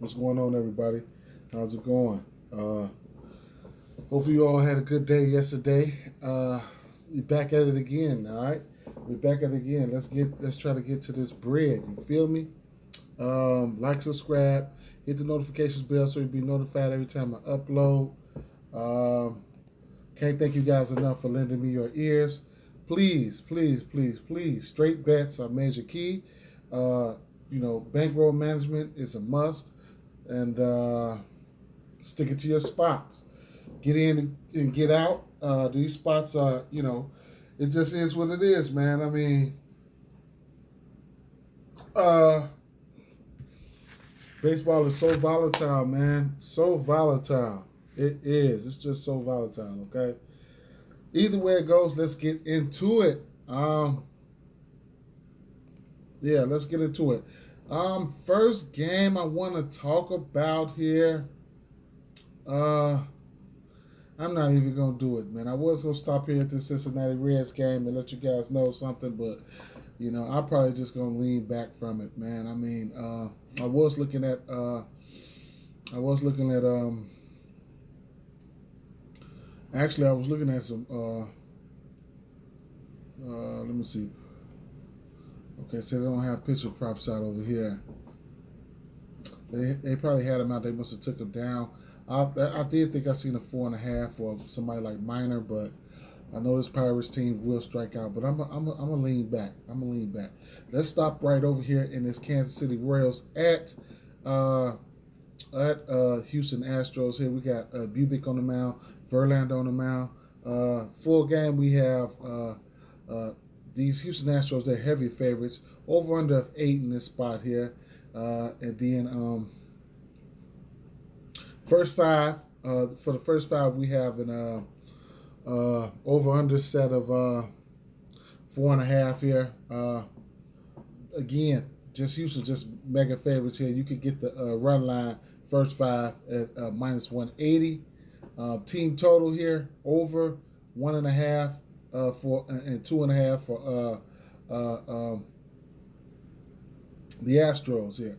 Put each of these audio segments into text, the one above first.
What's going on, everybody? How's it going? Hopefully you all had a good day yesterday. We're back at it again. All right, we're back at it again. Let's try to get to this bread. You feel me? Like, subscribe, hit the notifications bell so you'll be notified every time I upload. Can't thank you guys enough for lending me your ears. Please, please, please, please. Straight bets are major key. Bankroll management is a must, and stick it to your spots. Get in and get out. These spots are, it just is what it is, man. I mean, baseball is so volatile, man. So volatile. It is. It's just so volatile, okay? Either way it goes, let's get into it. Let's get into it. First game I want to talk about here. I'm not even going to do it, man. I was going to stop here at the Cincinnati Reds game and let you guys know something, but, I'm probably just going to lean back from it, man. I mean, I was looking at some, let me see. Okay, so they don't have pitcher props out over here. They probably had them out. They must have took them down. I did think I seen a 4.5 for somebody like Minor, but I know this Pirates team will strike out. But I'm a lean back. Let's stop right over here in this Kansas City Royals at Houston Astros. Here we got Bubic on the mound, Verlander on the mound. Full game we have these Houston Astros. They're heavy favorites. Over under of 8 in this spot here, and then first five. For the first five, we have an over under set of 4.5 here. Again, just Houston, just mega favorites here. You could get the run line first five at minus 180. Team total here over 1.5 for and 2.5 for the Astros here.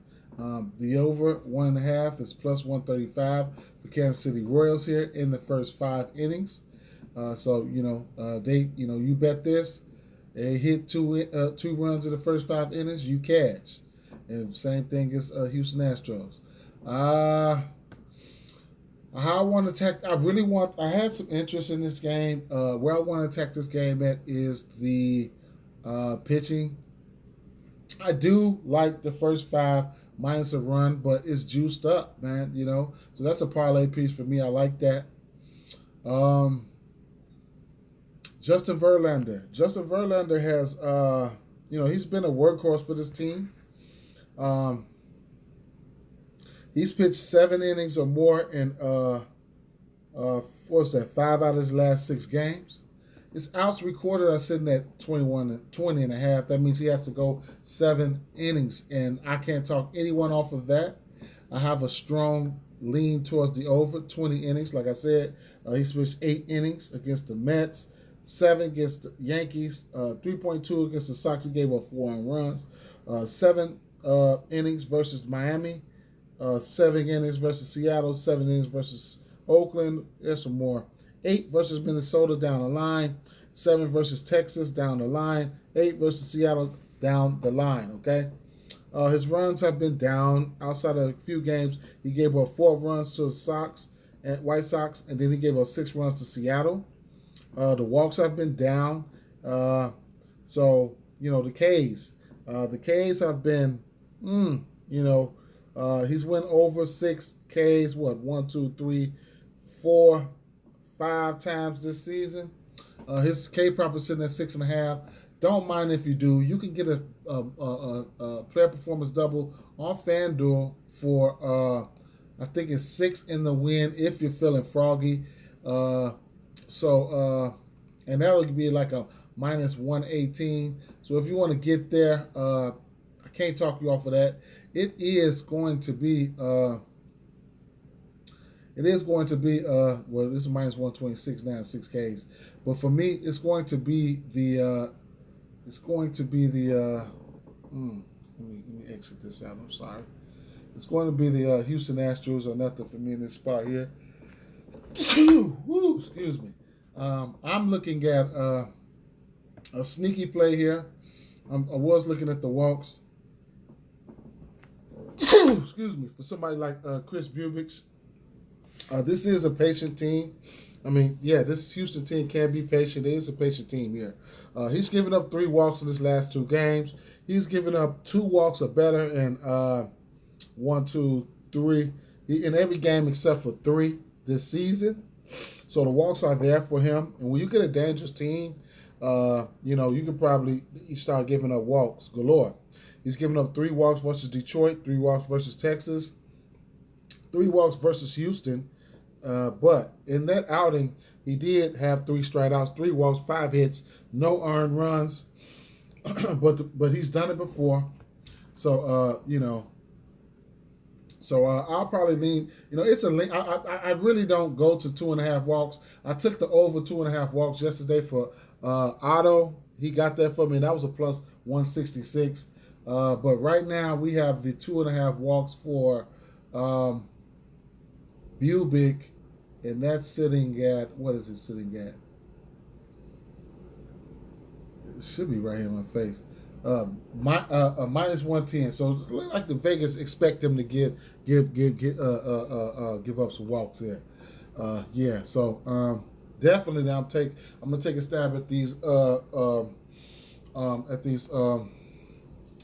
The over 1.5 is plus 135 for Kansas City Royals here in the first 5 innings. You bet this. They hit two runs in the first 5 innings, you cash. And same thing as Houston Astros. How I want to attack. I had some interest in this game. Where I want to attack this game at is the pitching. I do like the first 5 minus a run, but it's juiced up, man. So that's a parlay piece for me. I like that. Justin Verlander. Justin Verlander has, he's been a workhorse for this team. He's pitched 7 innings or more in 5 out of his last 6 games. His outs recorded are sitting at 20 and a half. That means he has to go 7 innings, and I can't talk anyone off of that. I have a strong lean towards the over 20 innings. Like I said, he's pitched 8 innings against the Mets, 7 against the Yankees, 3.2 against the Sox. He gave up 4 runs, 7 innings versus Miami, 7 innings versus Seattle, 7 innings versus Oakland. There's some more. 8 versus Minnesota down the line, 7 versus Texas down the line, 8 versus Seattle down the line, okay? His runs have been down outside of a few games. He gave up 4 runs to the White Sox, and then he gave up 6 runs to Seattle. The walks have been down. The K's. The K's have been, he's went over 6 Ks, 1, 2, 3, 4, 5 times this season. His K prop is sitting at 6.5. Don't mind if you do. You can get a player performance double on FanDuel for I think it's 6 in the win if you're feeling froggy. And that'll be like a minus 118. So if you want to get there, I can't talk you off of that. It is going to be this is minus 126 now, 6Ks. But for me, it's going to be the let me exit this out. I'm sorry. It's going to be the Houston Astros, or nothing for me in this spot here. Woo, excuse me. I'm looking at a sneaky play here. I was looking at the walks. Excuse me, for somebody like Chris Bubix. This is a patient team. I mean, yeah, this Houston team can be patient. It is a patient team here. He's given up 3 walks in his last 2 games. He's given up 2 walks or better in 1, 2, 3 in every game except for 3 this season. So the walks are there for him. And when you get a dangerous team, you can probably start giving up walks galore. He's given up 3 walks versus Detroit, 3 walks versus Texas, 3 walks versus Houston. But in that outing, he did have 3 strikeouts, 3 walks, 5 hits, no earned runs. but he's done it before. So, I'll probably lean. It's a lean. I really don't go to 2.5 walks. I took the over 2.5 walks yesterday for Otto. He got that for me. That was a plus 166. But right now we have the 2.5 walks for Bubic, and that's sitting at, what is it sitting at? It should be right here in my face. Minus 110. So it's like the Vegas expect him to give up some walks there. So definitely I'm gonna take a stab at these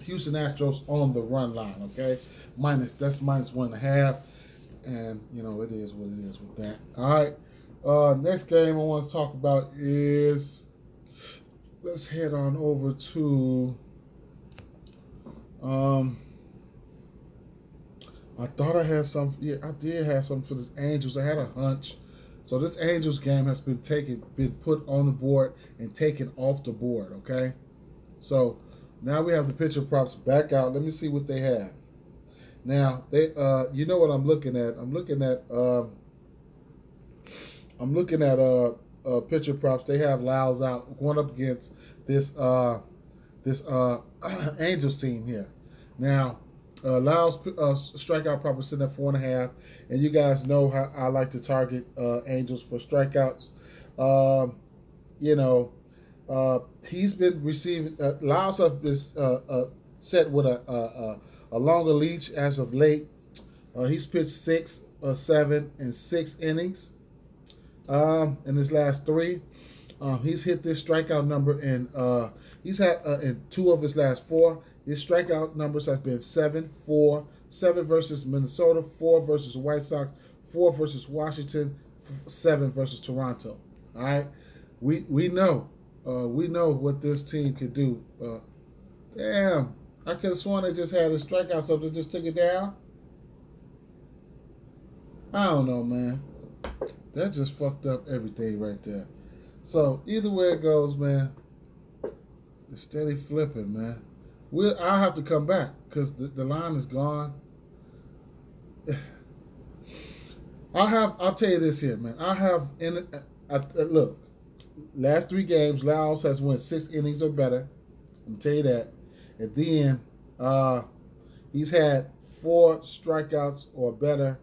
Houston Astros on the run line. Okay, that's minus 1.5, and it is what it is with that. All right. Next game I want to talk about is, let's head on over to. I thought I had some. Yeah, I did have something for this Angels. I had a hunch. So this Angels game has been put on the board and taken off the board. Okay, so now we have the pitcher props back out. Let me see what they have. Now they, you know what I'm looking at? I'm looking at pitcher props. They have Lyles out going up against this Angels team here. Now, Lyles strikeout prop is sitting at 4.5, and you guys know how I like to target Angels for strikeouts. He's been receiving. Lyles is set with a longer leash as of late. He's pitched 6, 7, and 6 innings in his last 3. He's hit this strikeout number he's had in 2 of his last 4. His strikeout numbers have been 7, 4, 7 versus Minnesota, 4 versus the White Sox, 4 versus Washington, 7 versus Toronto. All right, we know what this team could do. Damn, I could have sworn they just had a strikeout, so they just took it down. I don't know, man. That just fucked up everything right there. So either way it goes, man, it's steady flipping, man. I'll have to come back because the line is gone. I'll tell you this here, man. Look, last 3 games, Lyles has won 6 innings or better. I'm gonna tell you that. And then he's had 4 strikeouts or better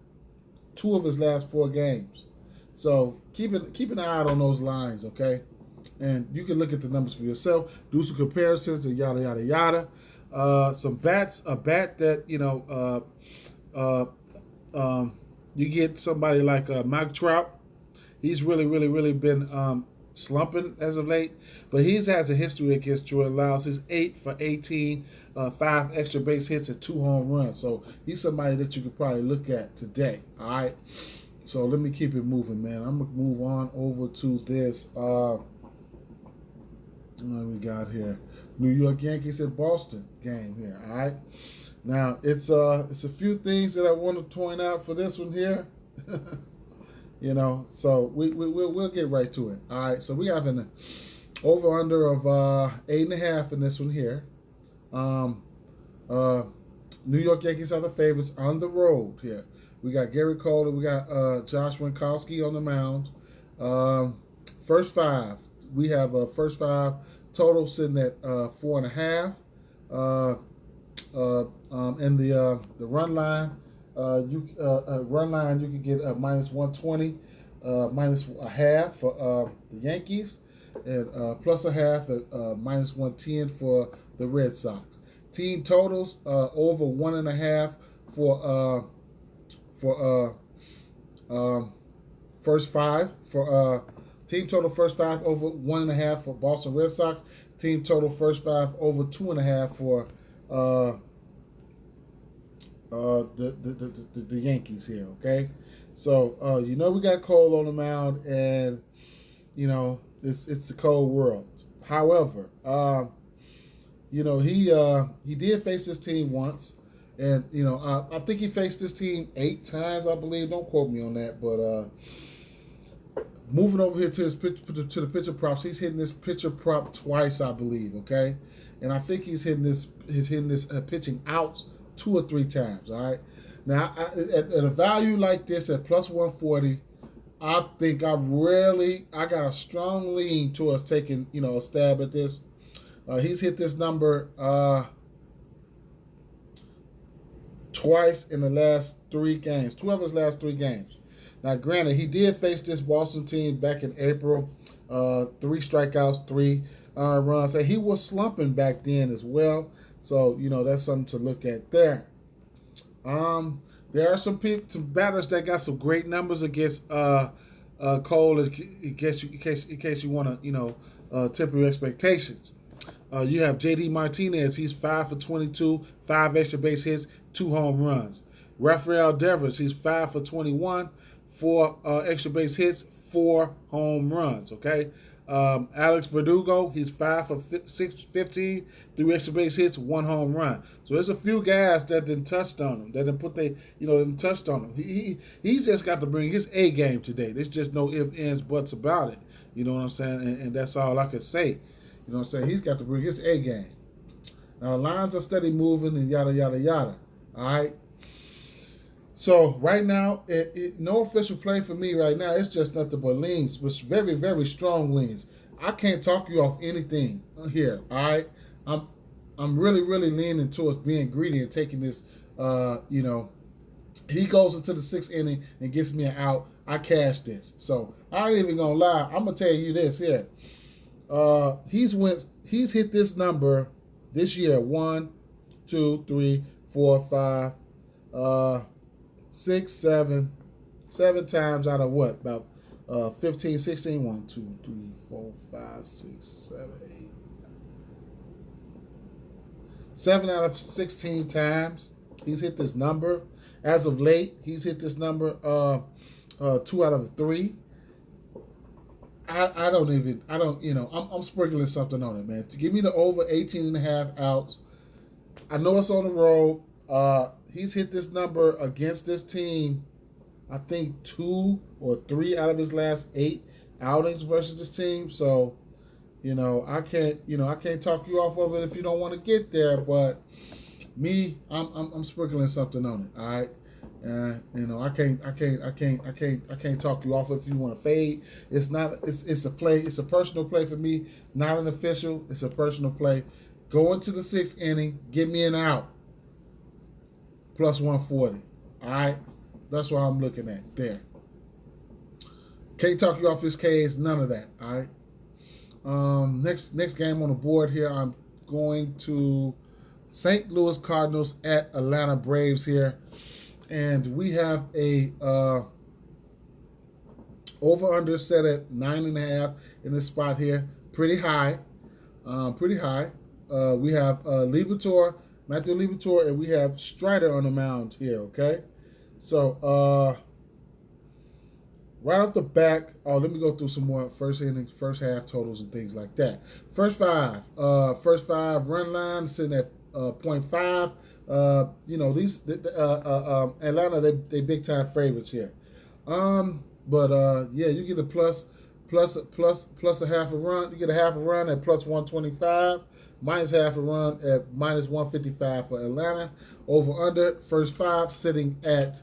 2 of his last 4 games. So keep an eye out on those lines, okay? And you can look at the numbers for yourself, do some comparisons, and yada yada yada. Some bats, a bat that you get somebody like Mike Trout. He's really been slumping as of late, but he has a history against Jordan Lyles. He's 8 for 18, 5 extra base hits and 2 home runs. So he's somebody that you could probably look at today. All right. So let me keep it moving, man. I'm gonna move on over to this. What we got here? New York Yankees at Boston game here. All right. Now it's a few things that I want to point out for this one here. So we'll get right to it. All right. So we have an over under of 8.5 in this one here. New York Yankees are the favorites on the road here. We got Gary Cole and we got Josh Winkowski on the mound. First 5. We have first 5 total sitting at 4.5. In the run line, run line you can get a minus 120, minus a half for the Yankees, and plus a half at minus 110 for the Red Sox. Team totals over 1.5 for first five for team total first five over 1.5 for Boston Red Sox. Team total first five over 2.5 for the Yankees here. Okay, so we got Cole on the mound, and it's a cold world. However, he did face this team once, and I think he faced this team 8 times, I believe. Don't quote me on that, but moving over here to the pitcher props, he's hitting this pitcher prop twice, I believe. Okay, and I think he's hitting this pitching outs 2 or 3 times. All right, now at a value like this at plus 140. I think I got a strong lean towards taking, a stab at this. He's hit this number twice in the last 3 games, 2 of his last 3 games. Now, granted, he did face this Boston team back in April, 3 strikeouts, 3 runs. And he was slumping back then as well. So, that's something to look at there. There are some batters that got some great numbers against Cole. In case you want to temper your expectations. You have J.D. Martinez. He's 5 for 22, 5 extra base hits, 2 home runs. Rafael Devers. He's 5 for 21, 4 extra base hits, 4 home runs. Okay. Alex Verdugo, he's 5 for 15, 3 extra base hits, 1 home run. So there's a few guys that didn't touched on him, that didn't touched on him. He's just got to bring his A game today. There's just no ifs, ands, buts about it. You know what I'm saying? And that's all I can say. You know what I'm saying? He's got to bring his A game. Now the lines are steady moving and yada yada yada. All right. So right now, no official play for me right now. It's just nothing but leans, but very, very strong leans. I can't talk you off anything here. All right, I'm really, really leaning towards being greedy and taking this. He goes into the 6th inning and gets me an out. I cash this. So I ain't even gonna lie. I'm gonna tell you this here. He's hit this number this year 1, 2, 3, 4, 5. 6, 7 times out of what? About 15, 16. 1, 2, 3, 4, 5, 6, 7, 8. 7 out of 16 times he's hit this number. As of late, he's hit this number 2 out of 3. I'm sprinkling something on it, man. To give me the over 18.5 outs. I know it's on the road. He's hit this number against this team, I think 2 or 3 out of his last 8 outings versus this team. So, I can't talk you off of it if you don't want to get there. But me, I'm sprinkling something on it. All right, I can't talk you off if you want to fade. It's not. It's a play. It's a personal play for me. It's not an official. It's a personal play. Go into the 6th inning. Give me an out. Plus 140. All right, that's what I'm looking at there. Can't talk you off his case. None of that. All right. Next game on the board here. I'm going to St. Louis Cardinals at Atlanta Braves here, and we have a over under set at 9.5 in this spot here. Pretty high. We have Matthew Liberatore, and we have Strider on the mound here, okay? So, right off the back, let me go through some more first half totals and things like that. First five run line sitting at 0.5. Atlanta, they big time favorites here. You get a plus a half a run. You get a half a run at plus 125. Minus half a run at minus 155 for Atlanta. Over under first 5 sitting at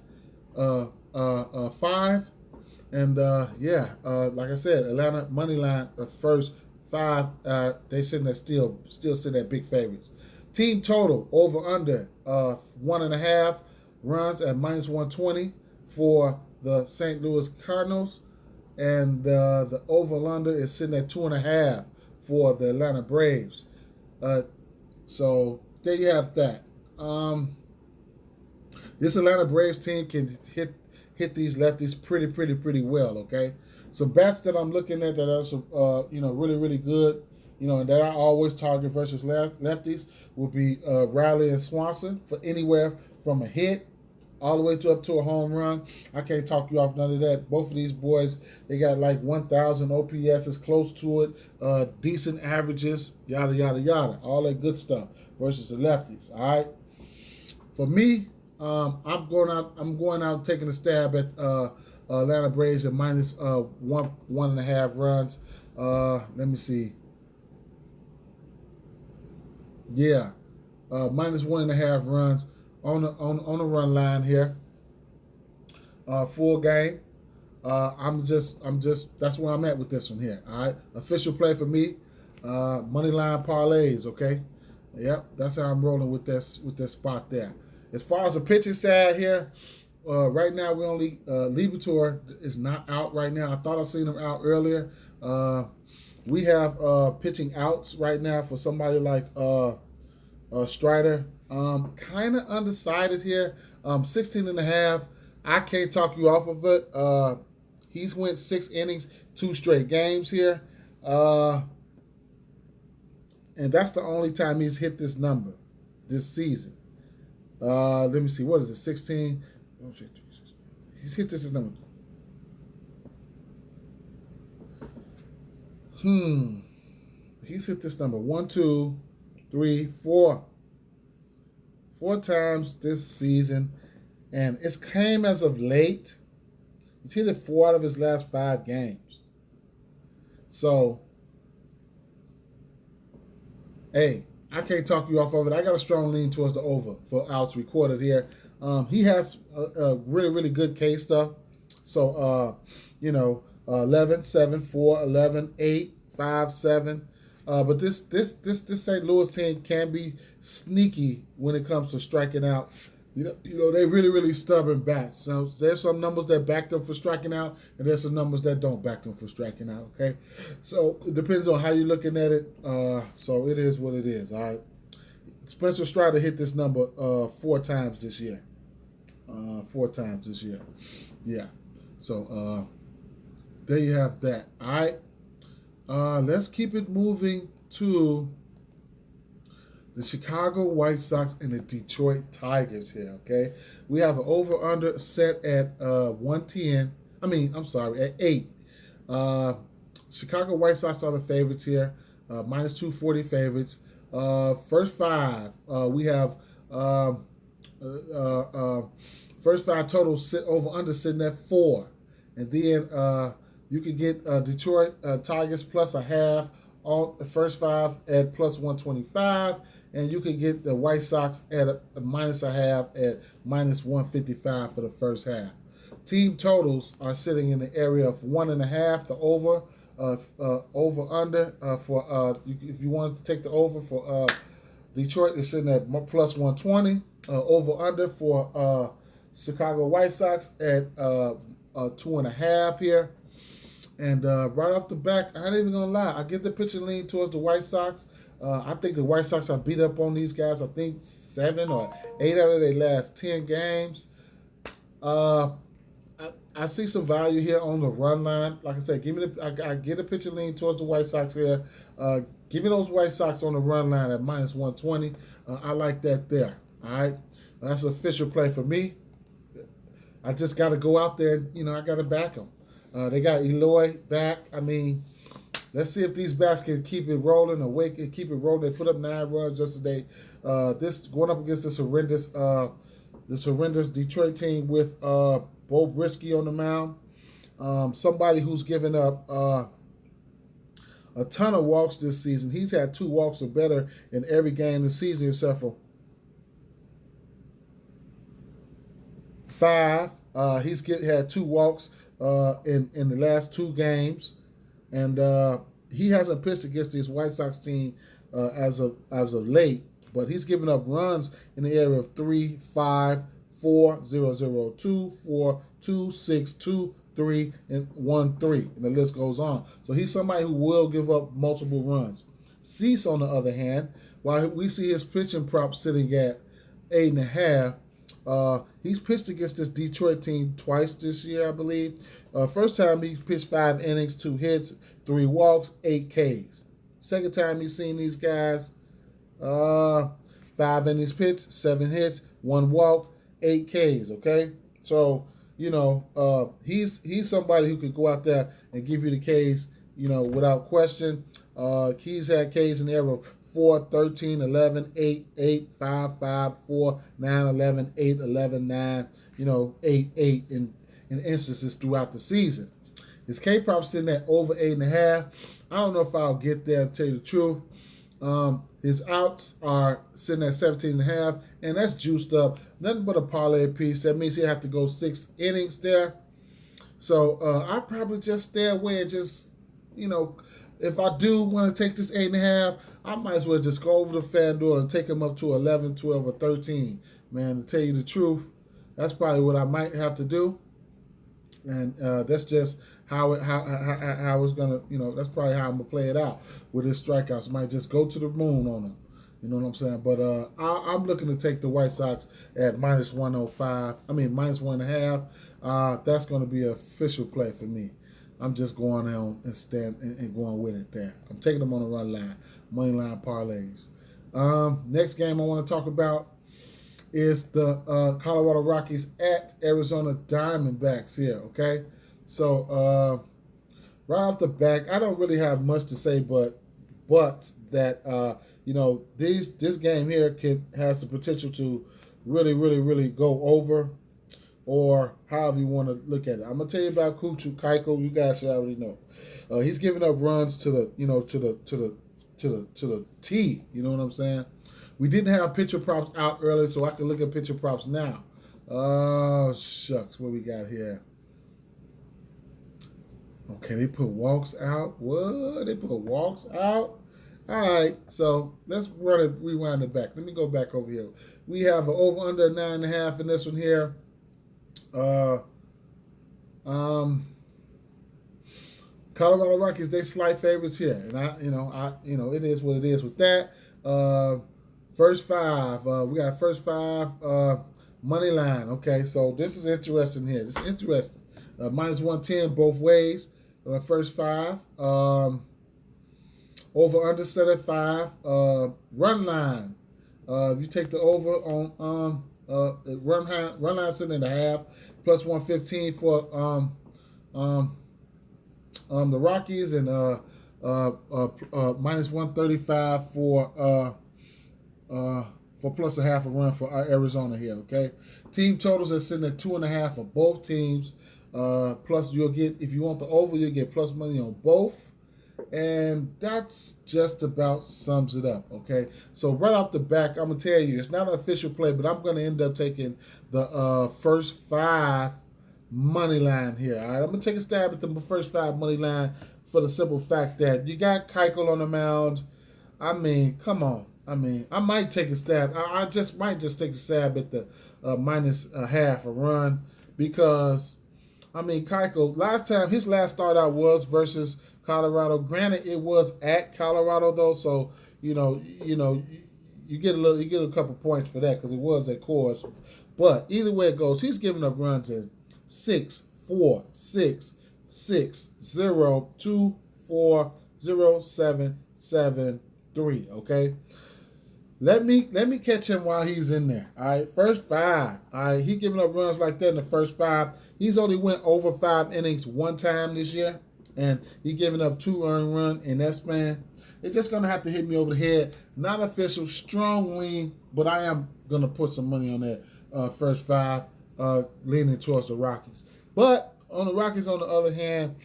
5. And like I said, Atlanta money line first 5. They sitting at still sitting at big favorites. Team total over under 1.5 runs at -120 for the St. Louis Cardinals, and the over under is sitting at 2.5 for the Atlanta Braves. So there you have that. This Atlanta Braves team can hit these lefties pretty well. Okay, some bats that I'm looking at that are really good, and that I always target versus lefties will be Riley and Swanson for anywhere from a hit all the way up to a home run. I can't talk you off none of that. Both of these boys, they got like 1,000 OPS, is close to it, decent averages, yada yada yada, all that good stuff versus the lefties. All right, for me, I'm going out taking a stab at Atlanta Braves at -1.5 runs. Let me see. Yeah, -1.5 runs on the run line here. Full game. I'm just that's where I'm at with this one here. All right, official play for me. Money line parlays. Okay, yep, that's how I'm rolling with this spot there. As far as the pitching side here, right now we only Liberatore is not out right now. I thought I seen him out earlier. We have pitching outs right now for somebody like Strider. Kind of undecided here. 16.5. I can't talk you off of it. He's went 6 innings, 2 straight games here. And that's the only time he's hit this number this season. Let me see. What is it? 16. Oh, shit. He's hit this number. He's hit this number 1, 2, 3, 4. 4 times this season, and it's came as of late. He's hit it 4 out of his last 5 games. So, hey, I can't talk you off of it. I got a strong lean towards the over for outs recorded here. He has a really good K stuff. So, 11, 7, 4, 11, 8, 5, 7. But this St. Louis team can be sneaky when it comes to striking out. They really stubborn bats. So there's some numbers that back them for striking out, and there's some numbers that don't back them for striking out. Okay, so it depends on how you're looking at it. So it is what it is. All right. Spencer Strider hit this number 4 times this year. 4 times this year. Yeah. So there you have that. All right. Let's keep it moving to the Chicago White Sox and the Detroit Tigers here, okay? We have an over-under set at 110. At 8. Chicago White Sox are the favorites here, -240 favorites. First 5, we have first 5 total over-under sitting at 4. And then you can get Detroit Tigers +0.5 on the first 5 at +125, and you can get the White Sox at a -0.5 at -155 for the first half. Team totals are sitting in the area of 1.5. The over under for if you wanted to take the over for Detroit, is sitting at +120. Over under for Chicago White Sox at 2.5 here. And right off the back, I ain't even gonna lie, I get the pitcher lean towards the White Sox. I think the White Sox are beat up on these guys. I think 7 or 8 out of their last 10 games. I see some value here on the run line. Like I said, I get a pitcher lean towards the White Sox here. Give me those White Sox on the run line at -120. I like that there. All right, that's an official play for me. I just got to go out there. I got to back them. They got Eloy back. Let's see if these bats can keep it rolling or keep it rolling. They put up 9 runs yesterday. This going up against this horrendous Detroit team with Bo Brisky on the mound. Somebody who's given up a ton of walks this season. He's had 2 walks or better in every game this season except for 5. He's had 2 walks in the last 2 games, and he hasn't pitched against this White Sox team as of late. but he's giving up runs in the area of 3, 5, 4, 0, 0, 2, 4, 2, 6, 2, 3, and 1, 3, and the list goes on. So he's somebody who will give up multiple runs. Cease, on the other hand, while we see his pitching prop sitting at 8.5, he's pitched against this Detroit team twice this year, I believe. First time he pitched 5 innings, 2 hits, 3 walks, 8 Ks. Second time he's seen these guys, 5 innings pitched, 7 hits, 1 walk, 8 Ks. Okay, so he's somebody who could go out there and give you the Ks, without question. He's had Ks in the area of 4, 13, 11, 8, 8, 5, 5, 4, 9, 11, 8, 11, 9, 8, 8 in instances throughout the season. His K prop sitting at over 8.5. I don't know if I'll get there, to tell you the truth. His outs are sitting at 17.5, and that's juiced up. Nothing but a parlay piece. That means he'll have to go 6 innings there. So I probably just stay away and just, if I do want to take this 8.5, I might as well just go over to FanDuel and take him up to 11, 12, or 13. Man, to tell you the truth, that's probably what I might have to do. And that's just how it's gonna, that's probably how I'm gonna play it out with his strikeouts. Might just go to the moon on him. You know what I'm saying? But I'm looking to take the White Sox at minus 105. Minus 1.5. That's going to be an official play for me. I'm just going on and going with it there. I'm taking them on the run line, money line parlays. Next game I want to talk about is the Colorado Rockies at Arizona Diamondbacks here. Okay, so right off the back, I don't really have much to say, but that this game here has the potential to really go over, or however you want to look at it. I'm gonna tell you about Keuchel. You guys should already know. He's giving up runs to the T. You know what I'm saying? We didn't have pitcher props out earlier, so I can look at pitcher props now. Oh shucks, what we got here? Okay, they put walks out. What? They put walks out? All right, so let's rewind it back. Let me go back over here. We have an over-under 9.5 in this one here. Colorado Rockies, they slight favorites here, and it is what it is with that. First 5, we got first 5 money line. Okay, so this is interesting here. This is interesting. Minus 110 both ways. First 5. Over under set at 5. Run line. If you take the over on run line sitting in the half, plus 115 for the Rockies, and minus 135 for plus a half a run for Arizona here. Okay, team totals are sitting at 2.5 for both teams. Plus you'll get, if you want the over, you'll get plus money on both. And that's just about sums it up, okay? So right off the back, I'm going to tell you, it's not an official play, but I'm going to end up taking the first 5 money line here, all right? I'm going to take a stab at the first 5 money line for the simple fact that you got Keuchel on the mound. Come on. I might take a stab. I just might take a stab at the minus a half a run because, Keuchel, last time, his last start out was versus Colorado. Granted, it was at Colorado though, so you get a couple points for that because it was at Coors. But either way it goes, he's giving up runs in 6, 4, 6, 6, 0, 2, 4, 0, 7, 7, 3. Okay. Let me catch him while he's in there. All right, first 5. All right, he giving up runs like that in the first 5. He's only went over 5 innings 1 time this year. And he giving up 2 earned run in that span. It's just going to have to hit me over the head. Not official, strong lean, but I am going to put some money on that first 5, leaning towards the Rockies. But on the Rockies, on the other hand,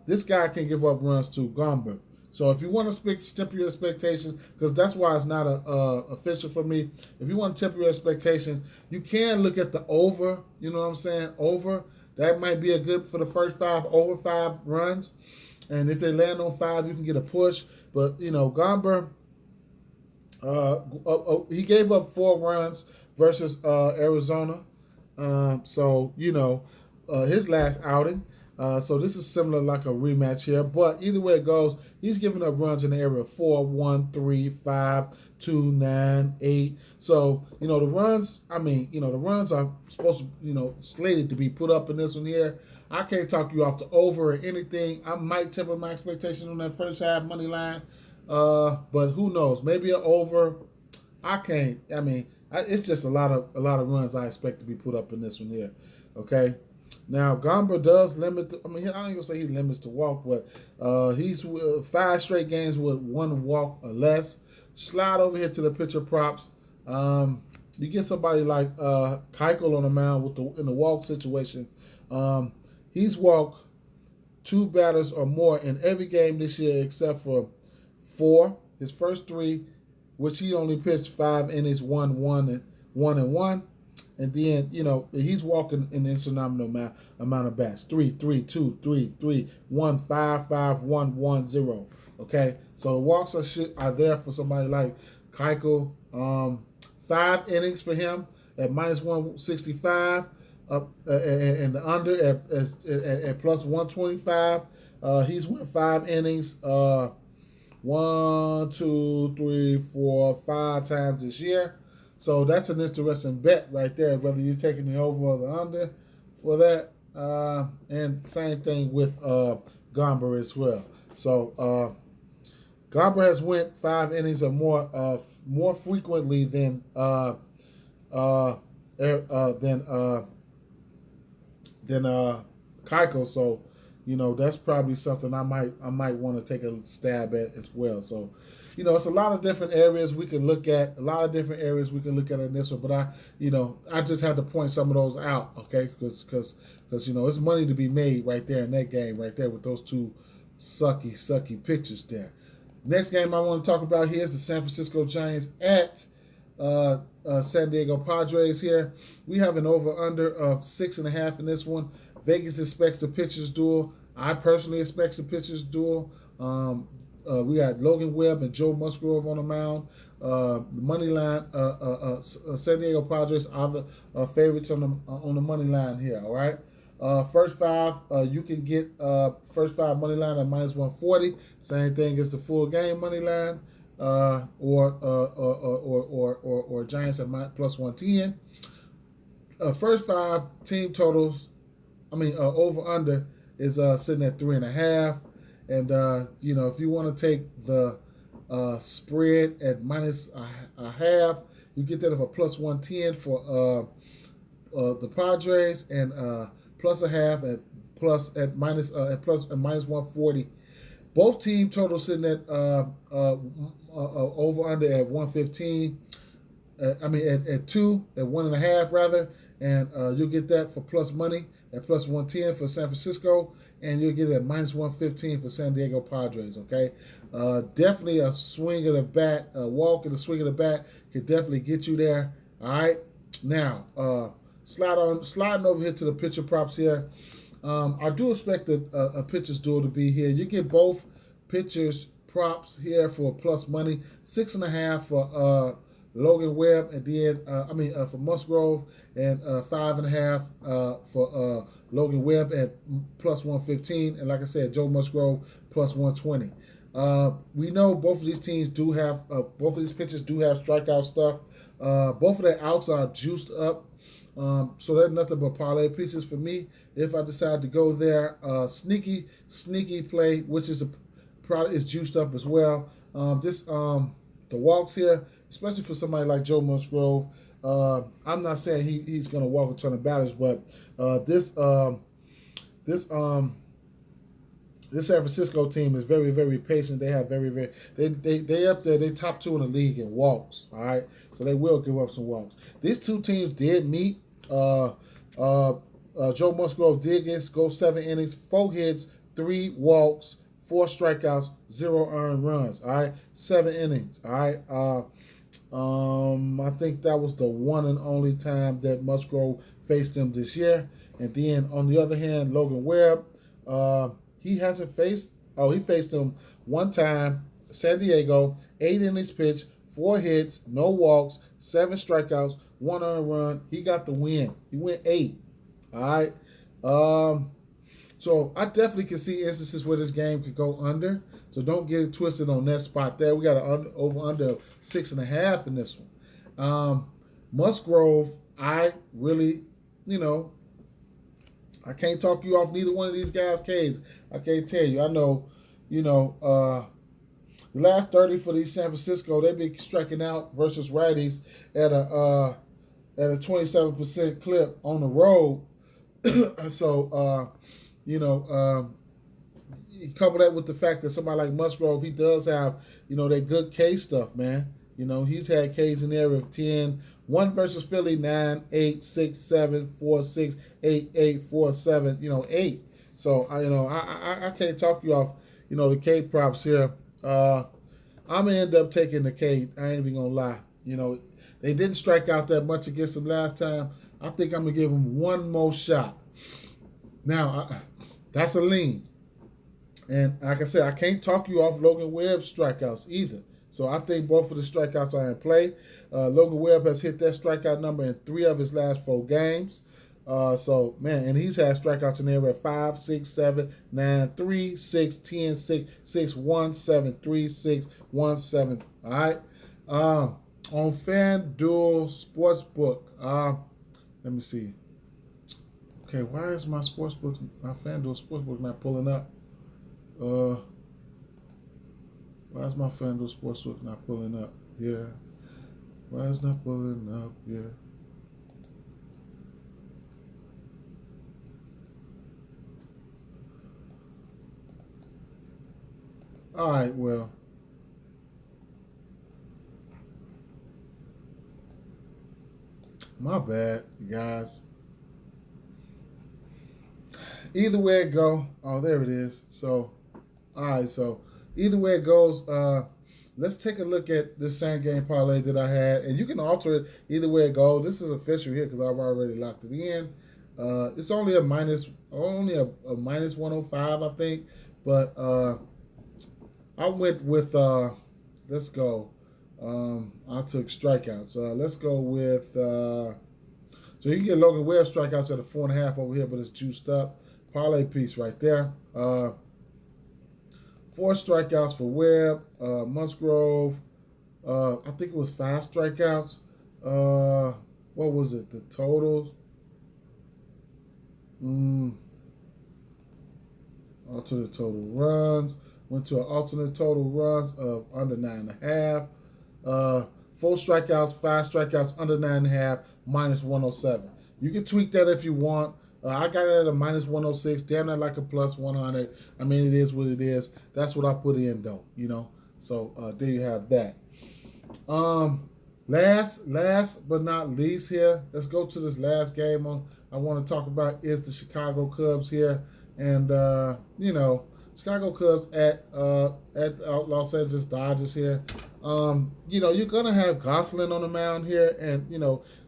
this guy can give up runs to Gomber. So if you want to temper your expectations, because that's why it's not official for me. If you want to temper your expectations, you can look at the over. You know what I'm saying? Over. That might be a good for the first 5, over 5 runs. And if they land on 5, you can get a push. But, Gomber, He gave up 4 runs versus Arizona. So his last outing. So this is similar, like a rematch here. But either way it goes, he's giving up runs in the area of 4, 1, 3, 5, 2, 9, 8. So the runs. The runs are supposed to slated to be put up in this one here. I can't talk you off the over or anything. I might temper my expectation on that first half money line. But who knows? Maybe an over. I can't. It's just a lot of runs I expect to be put up in this one here. Okay. Now Gomber does limit. I don't even say he limits the walk, but he's 5 straight games with 1 walk or less. Slide over here to the pitcher props. You get somebody like Keuchel on the mound in the walk situation. He's walked 2 batters or more in every game this year except for 4. His first 3, which he only pitched 5 innings, 1 and 1. And then, he's walking an insurmountable amount of bats. 3, 3, 2, 3, 3, 1, 5, 5, 1, 1, 0. Okay? So the walks are there for somebody like Keuchel. 5 innings for him at minus 165. And the under at plus 125. He's went 5 innings. 1, 2, 3, 4, 5 times this year. So that's an interesting bet right there, whether you're taking the over or the under for that. And same thing with Gomber as well. So Gomber has went 5 innings or more frequently than Keuchel. So that's probably something I might want to take a stab at as well. So it's a lot of different areas we can look at. In this one, but I just had to point some of those out, okay? Because it's money to be made right there in that game right there with those 2 sucky pitchers there. Next game I want to talk about here is the San Francisco Giants at San Diego Padres here. We have an over-under of 6.5 in this one. Vegas expects the pitchers duel. I personally expect the pitchers duel. We got Logan Webb and Joe Musgrove on the mound. The money line, San Diego Padres are the favorites on the money line here. All right. First 5, you can get first 5 money line at minus 140. Same thing as the full game money line, or Giants at plus 110. First 5 team totals. Over under is sitting at 3.5. And if you want to take the spread at minus a half, you get that of a plus 110 for the Padres, and plus a half at minus 140. Both team totals sitting at over under at 115. At 2 at 1.5 rather, and you'll get that for plus money at plus 110 for San Francisco, and you'll get it at minus 115 for San Diego Padres. Okay, definitely a swing of the bat, a walk and a swing of the bat could definitely get you there. All right, now sliding over here to the pitcher props here. I do expect a pitcher's duel to be here. You get both pitchers props here for plus money, 6.5 for Logan Webb, and then for Musgrove, and 5.5 for Logan Webb at plus 115, and like I said, Joe Musgrove plus 120. We know both of these teams do have both of these pitchers do have strikeout stuff. Both of their outs are juiced up, so that's nothing but parlay pieces for me. If I decide to go there, sneaky play, which is is juiced up as well. The walks here, especially for somebody like Joe Musgrove. I'm not saying he's going to walk a ton of batters, but this San Francisco team is very, very patient. They have they up there. They top 2 in the league in walks. All right, so they will give up some walks. These 2 teams did meet. Joe Musgrove did go 7 innings, 4 hits, 3 walks, 4 strikeouts, 0 earned runs. All right, 7 innings. All right. I think that was the one and only time that Musgrove faced him this year. And then on the other hand, Logan Webb, he faced him one time, San Diego, 8 innings pitched, 4 hits, no walks, 7 strikeouts, 1 earned run. He got the win. He went 8. All right. So I definitely can see instances where this game could go under. So don't get it twisted on that spot there. We got an over-under of 6.5 in this one. Musgrove, I really, I can't talk you off neither one of these guys' K's. I can't tell you. I know, the last 30 for these San Francisco, they've been striking out versus righties at a 27% clip on the road. So, couple that with the fact that somebody like Musgrove, he does have, that good K stuff, man. He's had Ks in there of 10. 1 versus Philly, 9, 8, 6, 7, 4, 6, 8, 8, 4, 7, 8. So, I can't talk you off, the K props here. I'm going to end up taking the K. I ain't even going to lie. They didn't strike out that much against them last time. I think I'm going to give them one more shot. Now, that's a lean. And like I said, I can't talk you off Logan Webb's strikeouts either. So I think both of the strikeouts are in play. Logan Webb has hit that strikeout number in 3 of his last 4 games. So, man, and he's had strikeouts in there at 5, 6, 7, 9, 3, 6, 10, 6, 6, 1, 7, 3, 6, 1, 7. All right. On FanDuel Sportsbook, let me see. Okay, why is my FanDuel Sportsbook not pulling up? Why is my FanDuel Sportsbook not pulling up? Yeah. Why is it not pulling up? Yeah. All right, well. My bad, you guys. Either way it go. Oh, there it is. So, all right, so either way it goes, let's take a look at this same game parlay that I had. And you can alter it either way it goes. This is official here because I've already locked it in. It's only a minus 105, I think. But I went with, let's go. I took strikeouts. Let's go with, so you can get Logan Webb strikeouts at a 4.5 over here, but it's juiced up. Parlay piece right there. 4 strikeouts for Webb. Musgrove, I think it was 5 strikeouts. What was it? The totals? Alternate total runs. Went to an alternate total runs of under 9.5. 4 strikeouts, 5 strikeouts, under 9.5, minus 107. You can tweak that if you want. I got it at a minus 106. Damn that like a plus 100. I mean, it is what it is. That's what I put in, though, So there you have that. Last but not least here, let's go to this last game I want to talk about is the Chicago Cubs here. And, Chicago Cubs at Los Angeles Dodgers here. You're going to have Gosselin on the mound here. And,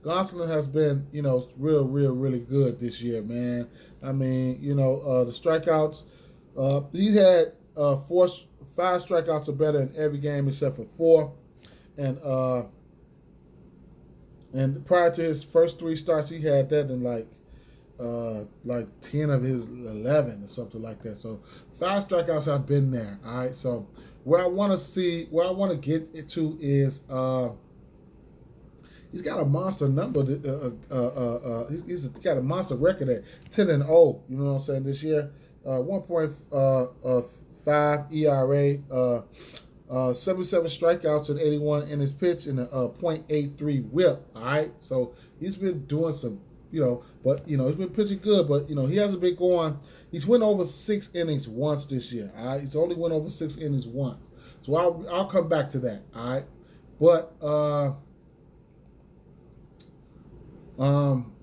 Gosselin has been, really good this year, man. I mean, the strikeouts, he had 5 strikeouts or better in every game except for 4. And prior to his first 3 starts, he had that in like 10 of his 11 or something like that. So 5 strikeouts have been there. All right. So where I want to get it to is he's got a monster number. He's got a monster record at 10-0. You know what I'm saying? This year, 1.5 ERA, 77 strikeouts and 81 in his pitch, and a .83 WHIP. All right. So he's been doing some. But he's been pitching good, but he hasn't been going. He's went over 6 innings once this year. All right, he's only went over 6 innings once. So I'll come back to that. All right, but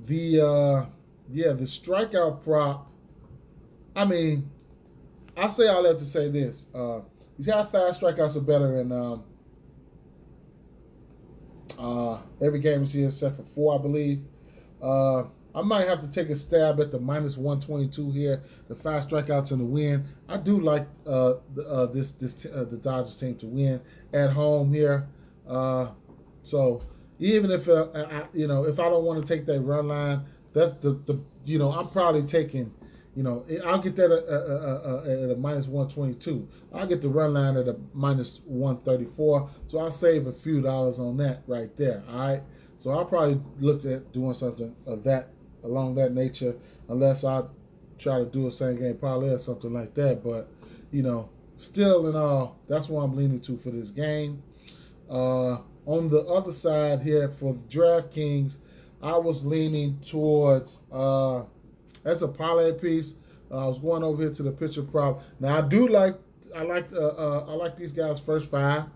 the strikeout prop. I mean, I say all that to say this. He's got 5 strikeouts or better in every game this year except for 4, I believe. I might have to take a stab at the minus 122 here, the 5 strikeouts and the win. I do like the Dodgers team to win at home here. So even if if I don't want to take that run line, that's the I'm probably taking. I'll get that at a minus 122. I'll get the run line at a minus 134. So I'll save a few dollars on that right there. All right. So I'll probably look at doing something of that along that nature, unless I try to do a same game parlay or something like that. But still in all, that's what I'm leaning to for this game. On the other side here for the DraftKings, I was leaning towards that's a parlay piece. I was going over here to the pitcher prop. Now I like these guys first five,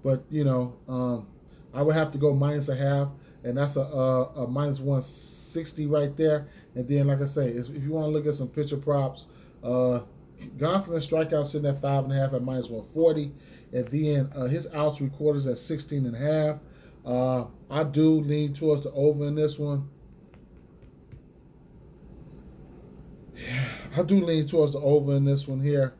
but I would have to go minus a half, and that's a minus 160 right there. And then, like I say, if you want to look at some pitcher props, Gonsolin strikeout sitting at 5.5 at minus 140, and then his outs recorded at 16.5. I do lean towards the over in this one. I do lean towards the over in this one here.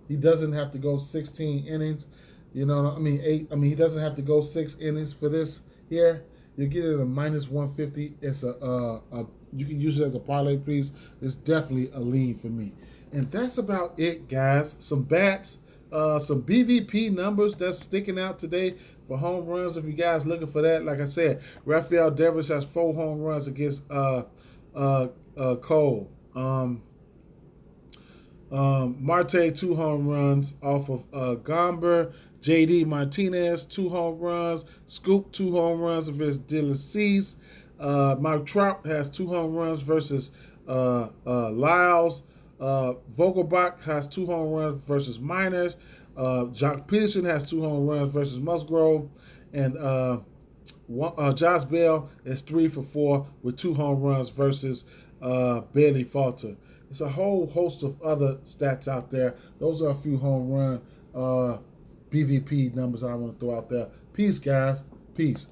He doesn't have to go 16 innings. He doesn't have to go 6 innings for this here. You get it at a minus 150. It's you can use it as a parlay piece. It's definitely a lean for me. And that's about it, guys. Some bats, some BVP numbers that's sticking out today for home runs. If you guys looking for that, like I said, Rafael Devers has 4 home runs against Cole. Marte 2 home runs off of Gomber. JD Martinez 2 home runs. Scoop 2 home runs against Dylan Cease. Mike Trout has 2 home runs versus Lyles. Vogelbach has 2 home runs versus Miners. Jock Peterson has 2 home runs versus Musgrove. And Josh Bell is 3 for 4 with 2 home runs versus Bailey Falter. It's a whole host of other stats out there. Those are a few home run BVP numbers I want to throw out there. Peace, guys. Peace.